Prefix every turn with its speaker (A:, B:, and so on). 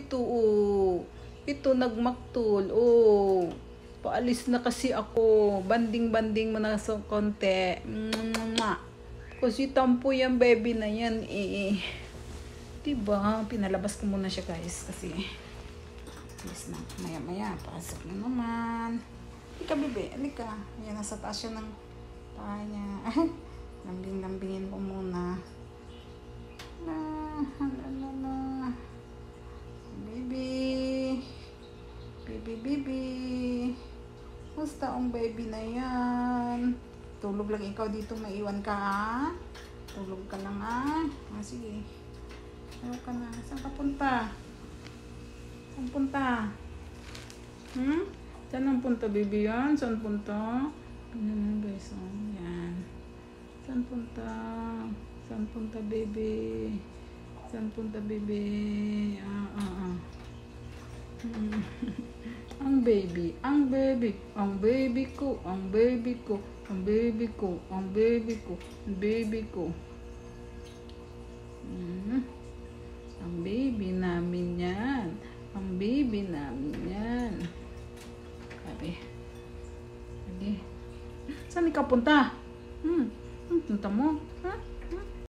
A: ito, oh. Ito, nagmaktul. Oh. Paalis na kasi ako. Banding-banding mo na sa konti. Kasi tampo yung baby na yan, eh. Diba? Pinalabas ko muna siya, guys. Kasi, please na. Maya-maya, pasok na naman. Halika, bebe. Halika. Ayan, nasa taas siya ng paa niya. Lambing-lambingin ko muna. Baby. Baby. Basta ang baby na yan. Tulog lang ikaw dito, maiwan ka, ah. Tulog ka lang, ah. Sige. Ayaw ka na. Saan ka punta? Saan punta? Saan ang punta, baby yan? Saan punta? Ano guys, oh. Yan. Saan punta? Saan punta, baby? Saan punta, baby? Ang baby ko. Ang baby namin yan. Sabi. Saan ikaw punta? Punta mo? Ha?